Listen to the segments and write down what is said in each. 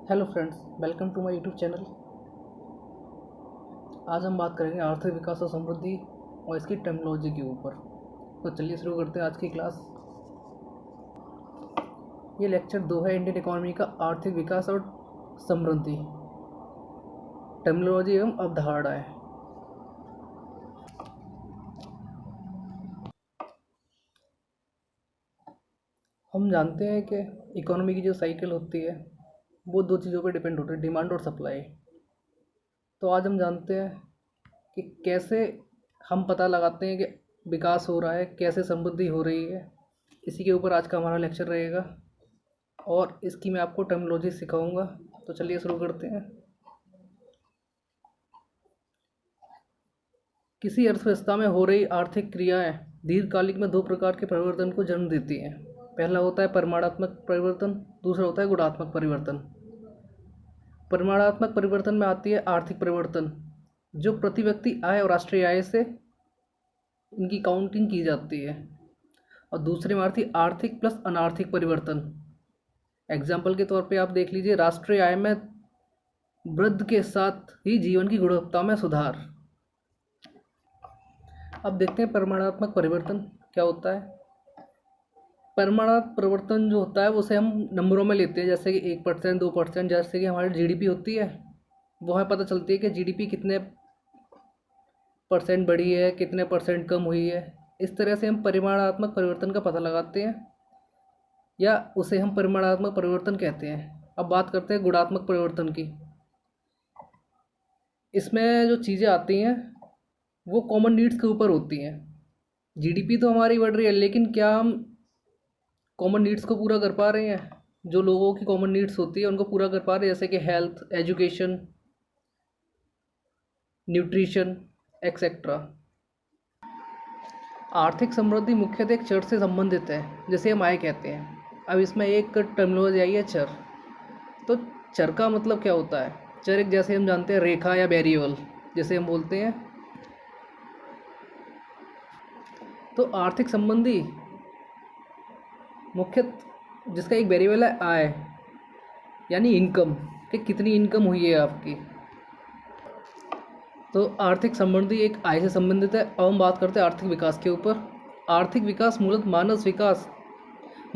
Hello friends, welcome to my YouTube channel. आज हम बात करेंगे आर्थिक विकास और समृद्धि और इसकी टर्मिनोलॉजी के ऊपर। तो चलिए शुरू करते हैं आज की क्लास। ये लेक्चर 2 है, इंडियन इकोनॉमी का आर्थिक विकास और समृद्धि, टर्मिनोलॉजी एवं अवधारणाएं। हम जानते हैं कि इकोनॉमी की जो साइकिल होती है वो दो चीज़ों पर डिपेंड होती है, डिमांड और सप्लाई। तो आज हम जानते हैं कि कैसे हम पता लगाते हैं कि विकास हो रहा है, कैसे समृद्धि हो रही है। इसी के ऊपर आज का हमारा लेक्चर रहेगा और इसकी मैं आपको टर्मिनोलॉजी सिखाऊंगा। तो चलिए शुरू करते हैं। किसी अर्थव्यवस्था में हो रही आर्थिक क्रियाएं दीर्घकालिक में दो प्रकार के परिवर्तन को जन्म देती हैं। पहला होता है परिमाणात्मक परिवर्तन, दूसरा होता है गुणात्मक परिवर्तन। परिमाणात्मक परिवर्तन में आती है आर्थिक परिवर्तन, जो प्रति व्यक्ति आय और राष्ट्रीय आय से इनकी काउंटिंग की जाती है, और दूसरे में आती है आर्थिक प्लस अनार्थिक परिवर्तन। एग्जाम्पल के तौर पे आप देख लीजिए, राष्ट्रीय आय में वृद्धि के साथ ही जीवन की गुणवत्ता में सुधार। अब देखते हैं परिमाणात्मक परिवर्तन क्या होता है। परिमाणात्मक परिवर्तन जो होता है उसे हम नंबरों में लेते हैं, जैसे कि 1%, 2%। जैसे कि हमारी जीडीपी होती है, वो हमें पता चलती है कि जीडीपी कितने परसेंट बढ़ी है, कितने परसेंट कम हुई है। इस तरह से हम परिमाणात्मक परिवर्तन का पता लगाते हैं, या उसे हम परिमाणात्मक परिवर्तन कहते हैं। अब बात करते हैं गुणात्मक परिवर्तन की। इसमें जो चीज़ें आती हैं वो कॉमन नीड्स के ऊपर होती हैं। जीडीपी तो हमारी बढ़ रही है, लेकिन क्या हम कॉमन नीड्स को पूरा कर पा रहे हैं? जो लोगों की कॉमन नीड्स होती है उनको पूरा कर पा रहे हैं, जैसे कि हेल्थ, एजुकेशन, न्यूट्रिशन एक्सेट्रा। आर्थिक समृद्धि मुख्यतः एक चर से संबंधित है, जैसे हम आय कहते हैं। अब इसमें एक टर्मिनोलॉजी आई है, चर। तो चर का मतलब क्या होता है? चर एक, जैसे हम जानते हैं, रेखा या वेरिएबल जैसे हम बोलते हैं। तो आर्थिक संबंधी मुख्य जिसका एक वेरिएबल है आय, यानी इनकम, कि कितनी इनकम हुई है आपकी। तो आर्थिक संबंधी एक आय से संबंधित है। अब हम बात करते हैं आर्थिक विकास के ऊपर। आर्थिक विकास मूलतः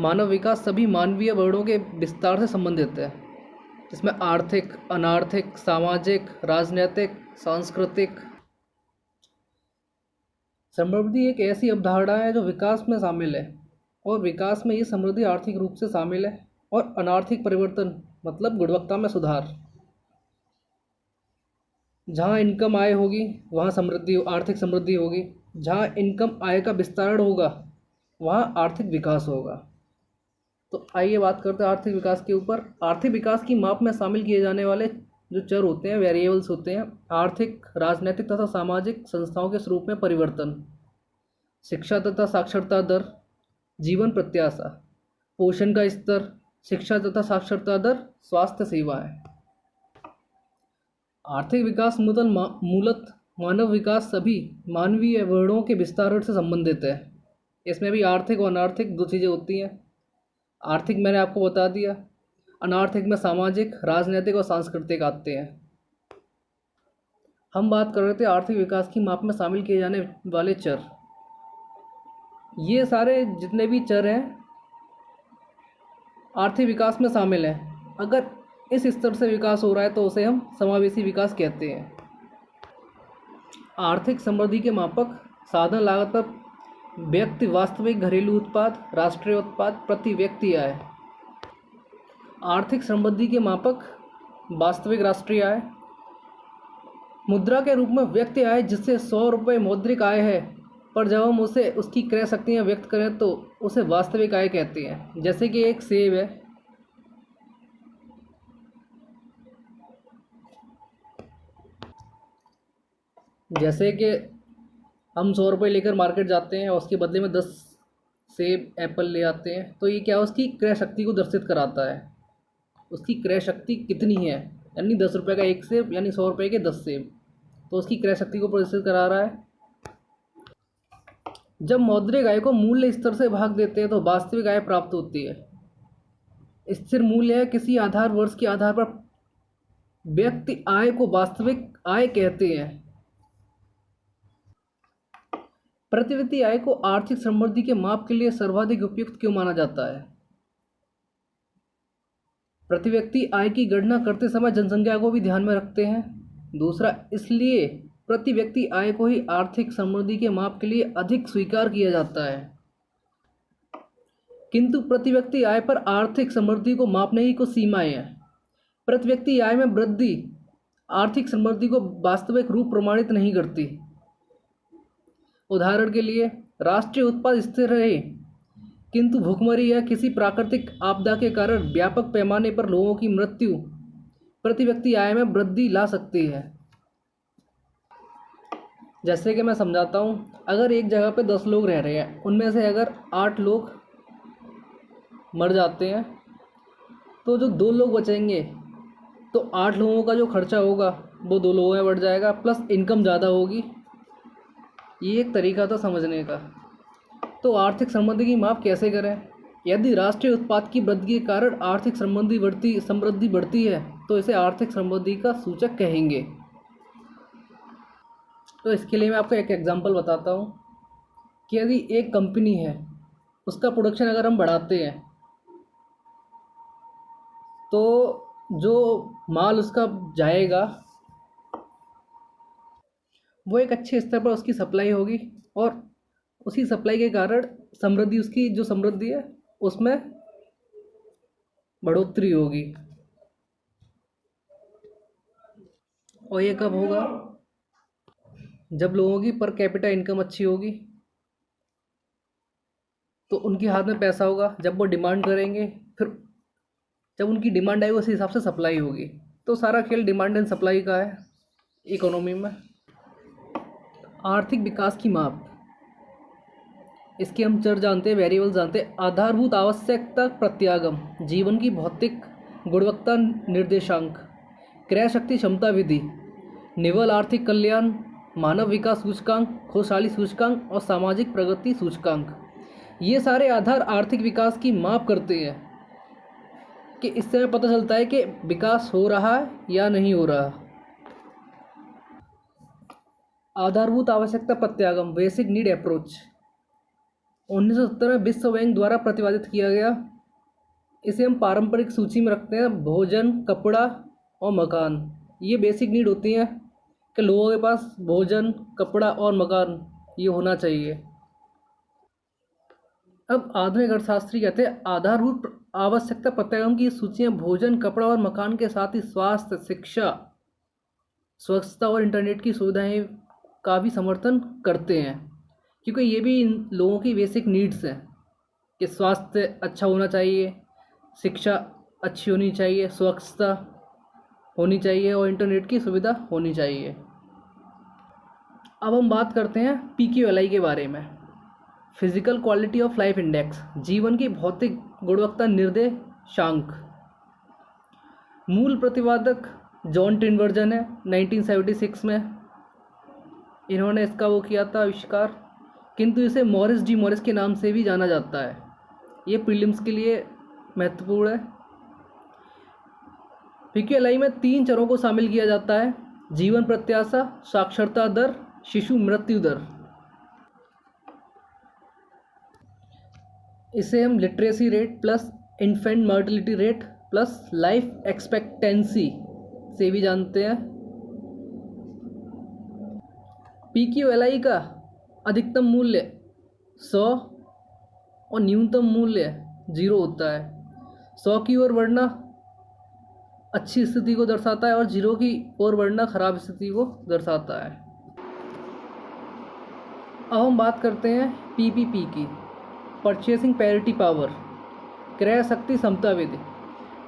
मानव विकास सभी मानवीय वर्णों के विस्तार से संबंधित है, जिसमें आर्थिक, अनार्थिक, सामाजिक, राजनीतिक, सांस्कृतिक। समृद्धि एक ऐसी अवधारणा है जो विकास में शामिल है, और विकास में ये समृद्धि आर्थिक रूप से शामिल है। और अनार्थिक परिवर्तन मतलब गुणवत्ता में सुधार। जहाँ इनकम आय होगी वहाँ आर्थिक समृद्धि होगी। जहाँ इनकम आय का विस्तारण होगा वहाँ आर्थिक विकास होगा। तो आइए बात करते हैं आर्थिक विकास के ऊपर। आर्थिक विकास की माप में शामिल किए जाने वाले जो चर होते हैं, वेरिएबल्स होते हैं। आर्थिक, राजनीतिक तथा सामाजिक संस्थाओं के स्वरूप में परिवर्तन, शिक्षा तथा साक्षरता दर, जीवन प्रत्याशा, पोषण का स्तर, शिक्षा तथा साक्षरता दर, स्वास्थ्य सेवाएं। आर्थिक विकास मूलत मानव विकास सभी मानवीय वर्णों के विस्तार से संबंधित है। इसमें भी आर्थिक और अनार्थिक दो चीज़ें होती हैं। आर्थिक मैंने आपको बता दिया, अनार्थिक में सामाजिक, राजनीतिक और सांस्कृतिक आते हैं। हम बात कर रहे थे आर्थिक विकास की माप में शामिल किए जाने वाले चर। ये सारे जितने भी चर हैं आर्थिक विकास में शामिल हैं। अगर इस स्तर से विकास हो रहा है तो उसे हम समावेशी विकास कहते हैं। आर्थिक समृद्धि के मापक साधन लागत पर व्यक्ति वास्तविक घरेलू उत्पाद, राष्ट्रीय उत्पाद, प्रति व्यक्ति आय। आर्थिक समृद्धि के मापक वास्तविक राष्ट्रीय आय, मुद्रा के रूप में व्यक्ति आय जिससे 100 रुपये मौद्रिक आय है, पर जब हम उसे उसकी क्रय शक्तियाँ व्यक्त करें तो उसे वास्तविक आय कहते हैं। जैसे कि एक सेब है, जैसे कि हम 100 रुपये लेकर मार्केट जाते हैं और उसके बदले में 10 सेब, एप्पल ले आते हैं, तो ये क्या, उसकी क्रय शक्ति को दर्शित कराता है। उसकी क्रय शक्ति कितनी है, यानी 10 रुपये का एक सेब यानी 100 रुपये के 10 सेब, तो उसकी क्रय शक्ति को प्रदर्शित करा रहा है। जब मौद्रिक आय को मूल्य स्तर से भाग देते हैं तो वास्तविक आय प्राप्त होती है। स्थिर मूल्य है किसी आधार वर्ष के आधार पर व्यक्ति आय को वास्तविक आय कहते हैं। प्रति व्यक्ति आय को आर्थिक समृद्धि के माप के लिए सर्वाधिक उपयुक्त क्यों माना जाता है? प्रति व्यक्ति आय की गणना करते समय जनसंख्या को भी ध्यान में रखते हैं। दूसरा, इसलिए प्रति व्यक्ति आय को ही आर्थिक समृद्धि के माप के लिए अधिक स्वीकार किया जाता है। किंतु प्रति व्यक्ति आय पर आर्थिक समृद्धि को मापने की कुछ सीमाएं हैं। प्रति व्यक्ति आय में वृद्धि आर्थिक समृद्धि को वास्तविक रूप प्रमाणित नहीं करती। उदाहरण के लिए, राष्ट्रीय उत्पाद स्थिर रहे किंतु भूखमरी या किसी प्राकृतिक आपदा के कारण व्यापक पैमाने पर लोगों की मृत्यु प्रति व्यक्ति आय में वृद्धि ला सकती है। जैसे कि मैं समझाता हूँ, अगर एक जगह पे 10 लोग रह रहे हैं, उनमें से अगर 8 लोग मर जाते हैं तो जो 2 लोग बचेंगे तो 8 लोगों का जो खर्चा होगा वो 2 लोगों में बढ़ जाएगा, प्लस इनकम ज़्यादा होगी। ये एक तरीका था समझने का। तो आर्थिक समृद्धि की माप कैसे करें? यदि राष्ट्रीय उत्पाद की वृद्धि के कारण आर्थिक समृद्धि बढ़ती है तो इसे आर्थिक समृद्धि का सूचक कहेंगे। तो इसके लिए मैं आपको एक एग्जांपल बताता हूँ कि यदि एक कंपनी है, उसका प्रोडक्शन अगर हम बढ़ाते हैं तो जो माल उसका जाएगा वो एक अच्छे स्तर पर उसकी सप्लाई होगी और उसी सप्लाई के कारण उसकी जो समृद्धि है उसमें बढ़ोतरी होगी। और ये कब होगा? जब लोगों की पर कैपिटा इनकम अच्छी होगी तो उनके हाथ में पैसा होगा। जब वो डिमांड करेंगे, फिर जब उनकी डिमांड आएगी उसी हिसाब से सप्लाई होगी। तो सारा खेल डिमांड एंड सप्लाई का है इकोनॉमी में। आर्थिक विकास की माप, इसके हम चर जानते हैं, वेरिएबल जानते हैं। आधारभूत आवश्यकता प्रत्यागम, जीवन की भौतिक गुणवत्ता निर्देशांक, क्रय शक्ति क्षमता विधि, निवल आर्थिक कल्याण, मानव विकास सूचकांक, खुशहाली सूचकांक और सामाजिक प्रगति सूचकांक। ये सारे आधार आर्थिक विकास की माप करते हैं कि इससे हमें पता चलता है कि विकास हो रहा है या नहीं हो रहा। आधारभूत आवश्यकता प्रत्यागम, बेसिक नीड अप्रोच, 1970 में विश्व बैंक द्वारा प्रतिपादित किया गया। इसे हम पारंपरिक सूची में रखते हैं। भोजन, कपड़ा और मकान, ये बेसिक नीड होती हैं कि लोगों के पास भोजन, कपड़ा और मकान ये होना चाहिए। अब आधुनिक अर्थशास्त्री कहते हैं आधारभूत आवश्यकता प्रत्यागम की सूचियाँ भोजन, कपड़ा और मकान के साथ ही स्वास्थ्य, शिक्षा, स्वच्छता और इंटरनेट की सुविधाएं का भी समर्थन करते हैं, क्योंकि ये भी इन लोगों की बेसिक नीड्स हैं कि स्वास्थ्य अच्छा होना चाहिए, शिक्षा अच्छी होनी चाहिए, स्वच्छता होनी चाहिए और इंटरनेट की सुविधा होनी चाहिए। अब हम बात करते हैं PQLI के बारे में। Physical quality of life index, जीवन की भौतिक गुणवत्ता निर्देशांक। मूल प्रतिपादक जॉन टिनवर्जन है, 1976 में इन्होंने इसका वो किया था आविष्कार, किंतु इसे मॉरिस डी मॉरिस के नाम से भी जाना जाता है। ये प्रीलिम्स के लिए महत्वपूर्ण है। PQLI में 3 चरों को शामिल किया जाता है: जीवन प्रत्याशा, साक्षरता दर, शिशु मृत्यु दर। इसे हम literacy rate plus infant mortality rate plus life expectancy से भी जानते हैं। PQLI का अधिकतम मूल्य 100 और न्यूनतम मूल्य 0 होता है। 100 की ओर बढ़ना अच्छी स्थिति को दर्शाता है और 0 की ओर बढ़ना खराब स्थिति को दर्शाता है। अब हम बात करते हैं PPP की, परचेसिंग पैरिटी पावर, क्रय शक्ति समता विधि।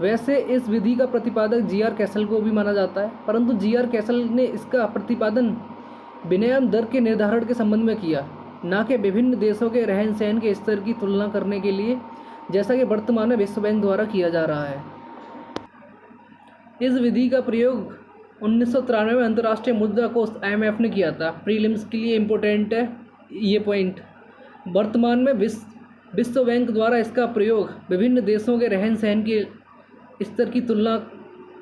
वैसे इस विधि का प्रतिपादक GR कैसल को भी माना जाता है, परंतु GR कैसल ने इसका प्रतिपादन विनिमय दर के निर्धारण के संबंध में किया, न कि विभिन्न देशों के रहन सहन के स्तर की तुलना करने के लिए, जैसा कि वर्तमान में विश्व बैंक द्वारा किया जा रहा है। इस विधि का प्रयोग 1993 में अंतर्राष्ट्रीय मुद्रा कोष IMF ने किया था। प्रीलिम्स के लिए इम्पोर्टेंट है ये पॉइंट। वर्तमान में विश्व बैंक द्वारा इसका प्रयोग विभिन्न देशों के रहन सहन के स्तर की तुलना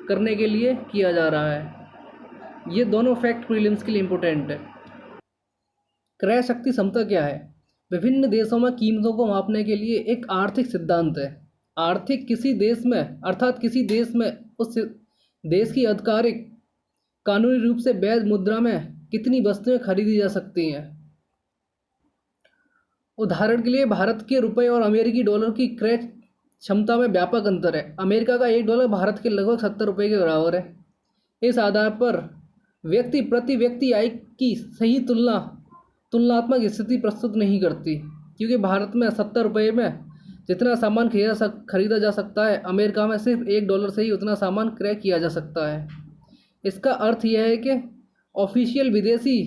करने के लिए किया जा रहा है। ये दोनों फैक्ट प्रीलिम्स के लिए इम्पोर्टेंट है। क्रय शक्ति क्षमता क्या है? विभिन्न देशों में कीमतों को मापने के लिए एक आर्थिक सिद्धांत है। आर्थिक किसी देश में अर्थात किसी देश में उस देश की आधिकारिक कानूनी रूप से वैध मुद्रा में कितनी वस्तुएं खरीदी जा सकती हैं। उदाहरण के लिए भारत के रुपए और अमेरिकी डॉलर की क्रय क्षमता में व्यापक अंतर है। अमेरिका का $1 भारत के लगभग 70 रुपये के बराबर है। इस आधार पर व्यक्ति प्रति व्यक्ति आय की सही तुलनात्मक स्थिति प्रस्तुत नहीं करती, क्योंकि भारत में 70 रुपये में जितना सामान खरीदा जा सकता है, अमेरिका में सिर्फ $1 से ही उतना सामान क्रय किया जा सकता है। इसका अर्थ यह है कि ऑफिशियल विदेशी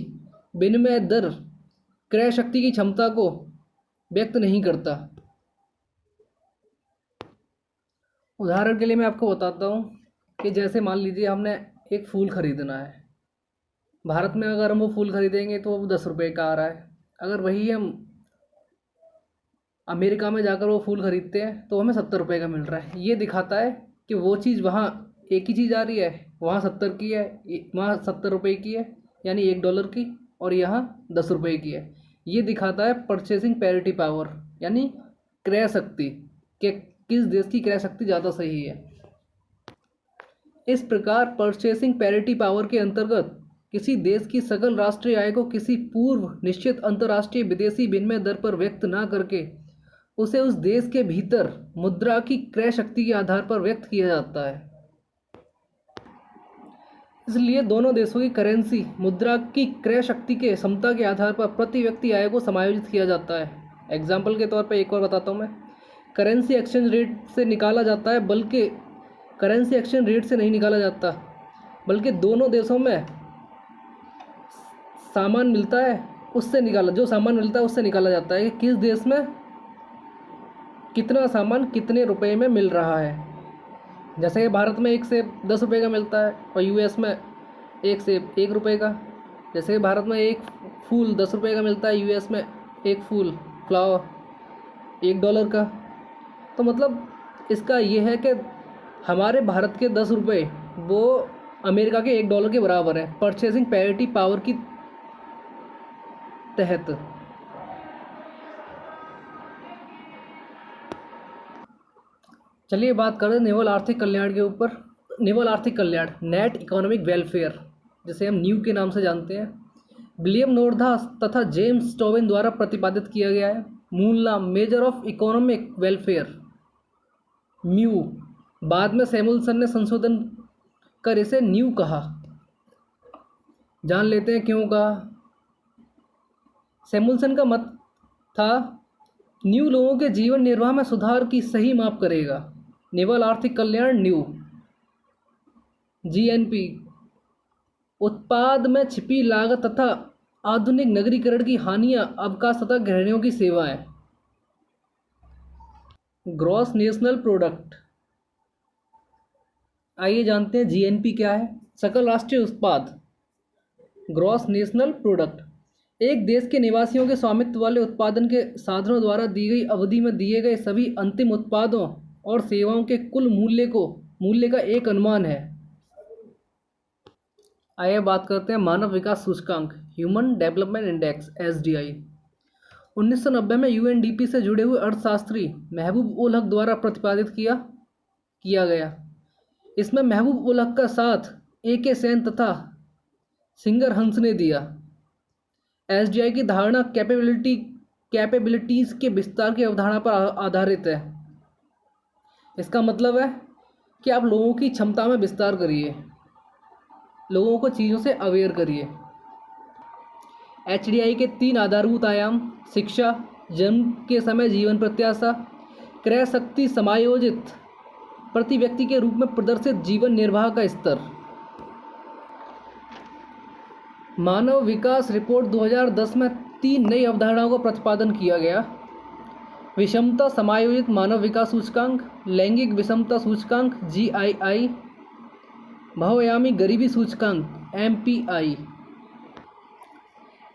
विनिमय दर क्रय शक्ति की क्षमता को व्यक्त नहीं करता। उदाहरण के लिए मैं आपको बताता हूँ कि जैसे मान लीजिए हमने एक फूल खरीदना है। भारत में अगर हम वो फूल खरीदेंगे तो वो 10 रुपये का आ रहा है। अगर वही हम अमेरिका में जाकर वो फूल खरीदते हैं तो हमें 70 रुपये का मिल रहा है। ये दिखाता है कि वो चीज़ वहाँ एक ही चीज़ आ रही है, वहाँ 70 की है, वहाँ 70 रुपये की है यानी $1 की, और यहाँ 10 रुपये की है। ये दिखाता है परचेसिंग पैरिटी पावर यानी क्रय शक्ति कि किस देश की क्रय शक्ति ज़्यादा सही है। इस प्रकार परचेसिंग पैरिटी पावर के अंतर्गत किसी देश की सकल राष्ट्रीय आय को किसी पूर्व निश्चित अंतर्राष्ट्रीय विदेशी विनिमय दर पर व्यक्त न करके उसे उस देश के भीतर मुद्रा की क्रय शक्ति के आधार पर व्यक्त किया जाता है। इसलिए दोनों देशों की करेंसी मुद्रा की क्रय शक्ति के क्षमता के आधार पर प्रति व्यक्ति आय को समायोजित किया जाता है। एग्जाम्पल के तौर पर एक और बताता हूँ मैं। करेंसी एक्सचेंज रेट से निकाला जाता है, बल्कि करेंसी एक्सचेंज रेट से नहीं निकाला जाता, बल्कि दोनों देशों में सामान मिलता है उससे निकाला जाता है कि किस देश में कितना सामान कितने रुपए में मिल रहा है। जैसे कि भारत में 1 सेब 10 रुपये का मिलता है और यूएस में 1 सेब 1 रुपये का। जैसे कि भारत में एक फूल 10 रुपये का मिलता है, यूएस में एक फूल फ्लावर $1 का। तो मतलब इसका ये है कि हमारे भारत के 10 रुपये वो अमेरिका के $1 के बराबर है परचेसिंग पैरिटी पावर की तहत। चलिए बात करें निवल आर्थिक कल्याण के ऊपर। निवल आर्थिक कल्याण नेट इकोनॉमिक वेलफेयर, जिसे हम न्यू के नाम से जानते हैं, विलियम नोरदास तथा जेम्स टोविन द्वारा प्रतिपादित किया गया है। मूल नाम measure of economic welfare mu, बाद में सैमुअल्सन ने संशोधन कर इसे न्यू कहा। जान लेते हैं क्यों कहा। सैमुअल्सन का मत था न्यू लोगों के जीवन निर्वाह में सुधार की सही माप करेगा। निवल आर्थिक कल्याण न्यू जीएनपी उत्पाद में छिपी लागत तथा आधुनिक नगरीकरण की हानियां, अवकाश तथा गृहिणियों की सेवाएं। ग्रॉस नेशनल प्रोडक्ट, आइए जानते हैं जीएनपी क्या है। सकल राष्ट्रीय उत्पाद। ग्रॉस नेशनल प्रोडक्ट एक देश के निवासियों के स्वामित्व वाले उत्पादन के साधनों द्वारा दी गई अवधि में दिए गए सभी अंतिम उत्पादों और सेवाओं के कुल मूल्य का एक अनुमान है। आइए बात करते हैं मानव विकास सूचकांक ह्यूमन डेवलपमेंट इंडेक्स एसडीआई। 1990 में यूएनडीपी से जुड़े हुए अर्थशास्त्री महबूब उल हक द्वारा प्रतिपादित किया गया। इसमें महबूब उल हक का साथ AK सेन तथा सिंगर हंस ने दिया। एसडीआई की धारणा कैपेबिलिटीज़ के विस्तार की अवधारणा पर आधारित है। इसका मतलब है कि आप लोगों की क्षमता में विस्तार करिए, लोगों को चीज़ों से अवेयर करिए। एचडीआई के 3 आधारभूत आयाम शिक्षा, जन्म के समय जीवन प्रत्याशा, क्रय शक्ति समायोजित प्रति व्यक्ति के रूप में प्रदर्शित जीवन निर्वाह का स्तर। मानव विकास रिपोर्ट 2010 में 3 नई अवधारणाओं का प्रतिपादन किया गया। विषमता समायोजित मानव विकास सूचकांक, लैंगिक विषमता सूचकांक GII, बहुआयामी गरीबी सूचकांक MPI।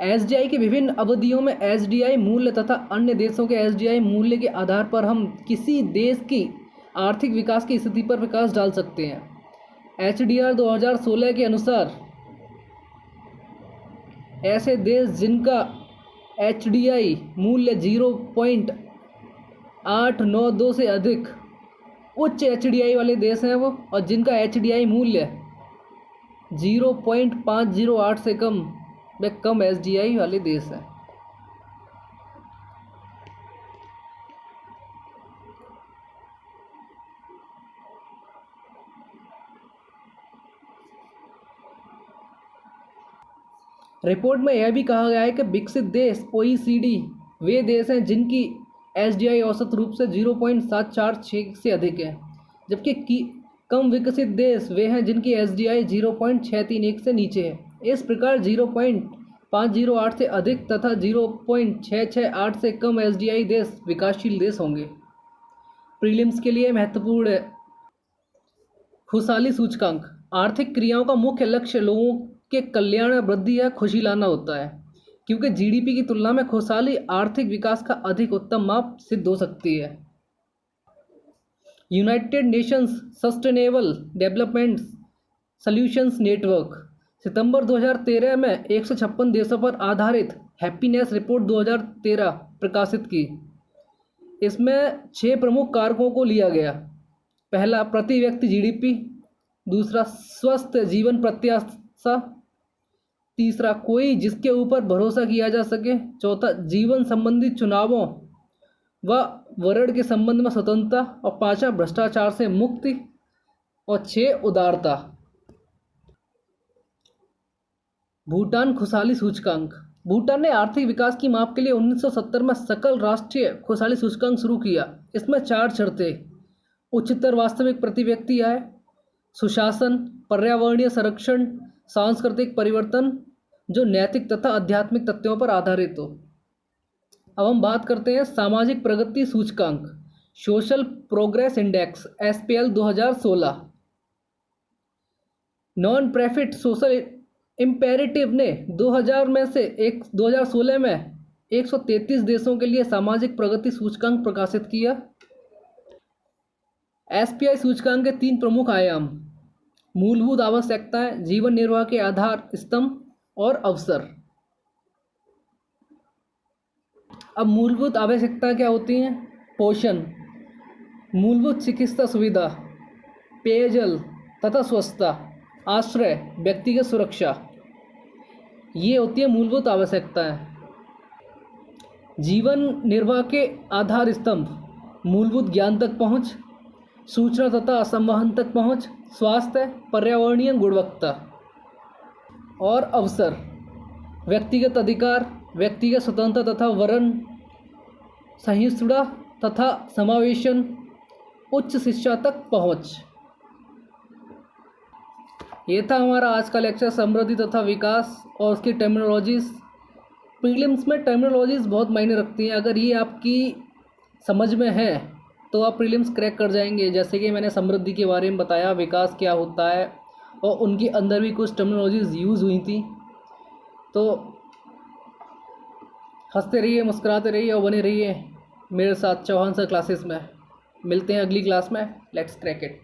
एसडीआई की विभिन्न अवधियों में एसडीआई मूल्य तथा अन्य देशों के एसडीआई मूल्य के आधार पर हम किसी देश की आर्थिक विकास की स्थिति पर प्रकाश डाल सकते हैं। एचडीआर 2016 के अनुसार ऐसे देश जिनका एचडीआई मूल्य 0.892 से अधिक उच्च एचडीआई वाले देश हैं वो, और जिनका एचडीआई मूल्य 0.508 से कम व कम एसडीआई वाले देश हैं। रिपोर्ट में यह भी कहा गया है कि विकसित देश ओईसीडी वे देश हैं जिनकी एसडीआई औसत रूप से 0.746 से अधिक है, जबकि कम विकसित देश वे हैं जिनकी एसडीआई 0.631 से नीचे है। इस प्रकार 0.508 से अधिक तथा 0.668 से कम एसडीआई देश विकासशील देश होंगे। प्रीलिम्स के लिए महत्वपूर्ण है। खुशहाली सूचकांक। आर्थिक क्रियाओं का मुख्य लक्ष्य लोगों के कल्याण में वृद्धि या खुशी लाना होता है, क्योंकि जीडीपी की तुलना में खुशहाली आर्थिक विकास का अधिक उत्तम माप सिद्ध हो सकती है। United nations sustainable development solutions network सितंबर 2013 में 156 देशों पर आधारित हैप्पीनेस रिपोर्ट 2013 प्रकाशित की। इसमें 6 प्रमुख कारकों को लिया गया। पहला, प्रति व्यक्ति जीडीपी। दूसरा, स्वस्थ जीवन प्रत्याशा। तीसरा, कोई जिसके ऊपर भरोसा किया जा सके। चौथा, जीवन संबंधी चुनावों व वर्ण के संबंध में स्वतंत्रता। और पांचवा, भ्रष्टाचार से मुक्ति। और 6, उदारता। भूटान खुशहाली सूचकांक। भूटान ने आर्थिक विकास की माप के लिए 1970 में सकल राष्ट्रीय खुशहाली सूचकांक शुरू किया। इसमें 4 शर्तें: उच्चतर वास्तविक प्रति व्यक्ति आय, सुशासन, पर्यावरणीय संरक्षण, सांस्कृतिक परिवर्तन जो नैतिक तथा आध्यात्मिक तथ्यों पर आधारित हो। अब हम बात करते हैं सामाजिक प्रगति सूचकांक, social progress index SPL 2016। Non profit social imperative ने 2016 में 133 देशों के लिए सामाजिक प्रगति सूचकांक प्रकाशित किया। एसपीआई सूचकांक के 3 प्रमुख आयाम: मूलभूत आवश्यकताएं, जीवन निर्वाह के आधार स्तंभ और अवसर। अब मूलभूत आवश्यकताएं क्या होती हैं? पोषण, मूलभूत चिकित्सा सुविधा, पेयजल तथा स्वच्छता, आश्रय, व्यक्तिगत सुरक्षा, ये होती है मूलभूत आवश्यकताएं। जीवन निर्वाह के आधार स्तंभ: मूलभूत ज्ञान तक पहुंच, सूचना तथा संवहन तक पहुंच, स्वास्थ्य, पर्यावरणीय गुणवत्ता। और अवसर: व्यक्तिगत अधिकार, व्यक्तिगत स्वतंत्रता तथा वर्ण सहिष्णुता तथा समावेशन, उच्च शिक्षा तक पहुंच। ये था हमारा आज का लेक्चर, समृद्धि तथा विकास और उसकी टर्मिनोलॉजीज। प्रीलिम्स में टर्मिनोलॉजीज बहुत मायने रखती हैं। अगर ये आपकी समझ में है तो आप प्रीलिम्स क्रैक कर जाएंगे। जैसे कि मैंने समृद्धि के बारे में बताया, विकास क्या होता है, और उनके अंदर भी कुछ टर्मिनोलॉजीज यूज़ हुई थी। तो हंसते रहिए, मुस्कुराते रहिए और बने रहिए मेरे साथ चौहान सर क्लासेस में। मिलते हैं अगली क्लास में। Let's crack it.